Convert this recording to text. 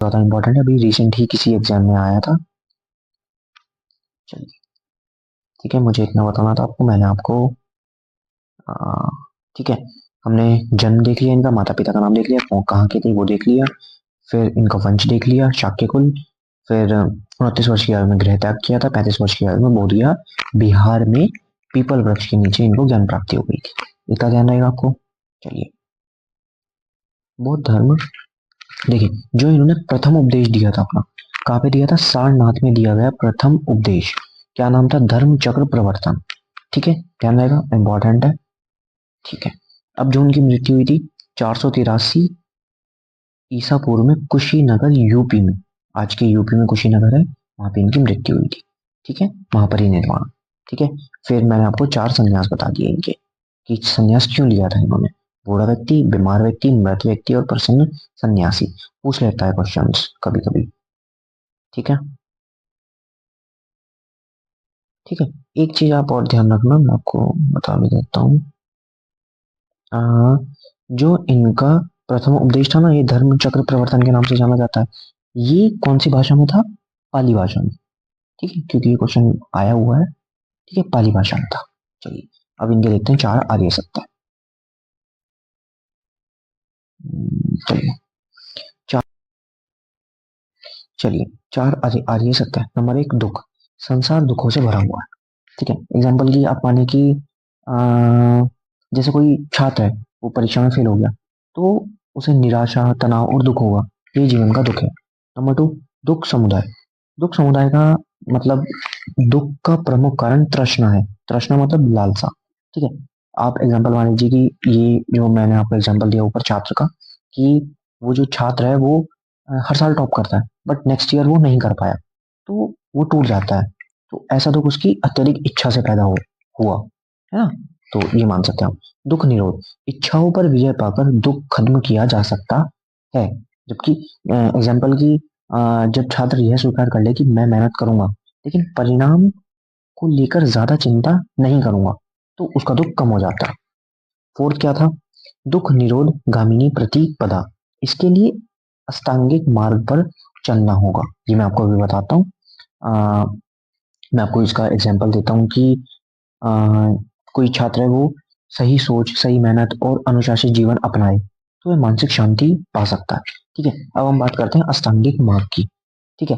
ज़्यादा इंपॉर्टेंट है, अभी रिसेंट ही किसी एग्जाम में आया था। चलिए, ठीक है, मुझे इतना बताना था आपको, मैंने आपको आ, ठीक है, हमने जन्म देख लिया इनका, माता पिता का नाम देख लिया, कौन कहाँ के थे वो देख लिया, फिर इनका वंश देख लिया, शाक्य कुल, फिर 29 वर्ष की आयु में गृह त्याग किया था, 35 वर्ष की आयु में बोध गया बिहार में पीपल वृक्ष के नीचे इनको ज्ञान प्राप्ति हो गई थी। इतना ध्यान रहेगा आपको। चलिए, बौद्ध धर्म, देखिए जो इन्होंने प्रथम उपदेश दिया था अपना, कहाँ पे दिया था? सारनाथ में दिया गया प्रथम उपदेश। क्या नाम था? धर्म चक्र प्रवर्तन। ठीक है, ध्यान रहेगा, इंपॉर्टेंट है। ठीक है, अब जो उनकी मृत्यु हुई थी 483 ईसा पूर्व में कुशीनगर यूपी में, आज के यूपी में कुशीनगर है, वहां पे इनकी मृत्यु हुई थी। ठीक है, महापरिनिर्वाण। ठीक है, फिर मैंने आपको 4 संन्यास बता दिए इनके, कि संन्यास क्यों लिया था इन्होंने। बूढ़ा व्यक्ति, बीमार व्यक्ति, मृत व्यक्ति और प्रसन्न सन्यासी। पूछ लेता है क्वेश्चन कभी कभी। ठीक है, ठीक है, एक चीज आप और ध्यान रखना, मैं आपको बता भी देता हूँ। जो इनका प्रथम उपदेश था ना, ये धर्म चक्र प्रवर्तन के नाम से जाना जाता है। ये कौन सी भाषा में था? पाली भाषा में। ठीक है, क्योंकि ये क्वेश्चन आया हुआ है। ठीक है, पाली भाषा में था। चलिए, अब इनके देखते हैं 4 आर्य सत्ता। चलिए, चार चलिए 4 आर्य सत्ता। नंबर 1, दुख। संसार दुखों से भरा हुआ है। ठीक है, एग्जाम्पल की आप माने कि जैसे कोई छात्र है, वो परीक्षा में फेल हो गया, तो उसे निराशा, तनाव और दुख होगा। ये जीवन का दुख है। नंबर 2, दुख समुदाय। दुख समुदाय का मतलब, दुख का प्रमुख कारण तृष्णा है। तृष्णा मतलब लालसा। ठीक है, आप एग्जाम्पल मान लीजिए कि ये जो मैंने आपको एग्जाम्पल दिया ऊपर छात्र का, कि वो जो छात्र है वो हर साल टॉप करता है, बट नेक्स्ट ईयर वो नहीं कर पाया, तो वो टूट जाता है। तो ऐसा दुख उसकी अत्यधिक इच्छा से पैदा हुआ है ना। तो ये मान सकते हैं हम। दुख निरोध, इच्छाओं पर विजय पाकर दुख खत्म किया जा सकता है। जबकि एग्जाम्पल की, जब छात्र यह स्वीकार कर ले कि मैं मेहनत करूंगा, लेकिन परिणाम को लेकर ज्यादा चिंता नहीं करूंगा, तो उसका दुख कम हो जाता है। फोर्थ क्या था? दुख निरोध गामिनी प्रतिपदा। इसके लिए अष्टांगिक मार्ग पर चलना होगा। ये मैं आपको अभी बताता हूँ। मैं आपको इसका एग्जाम्पल देता हूँ कि आ, कोई छात्र है, वो सही सोच, सही मेहनत और अनुशासित जीवन अपनाए, तो वह मानसिक शांति पा सकता है। ठीक है, अब हम बात करते हैं अष्टांगिक मार्ग की। ठीक है,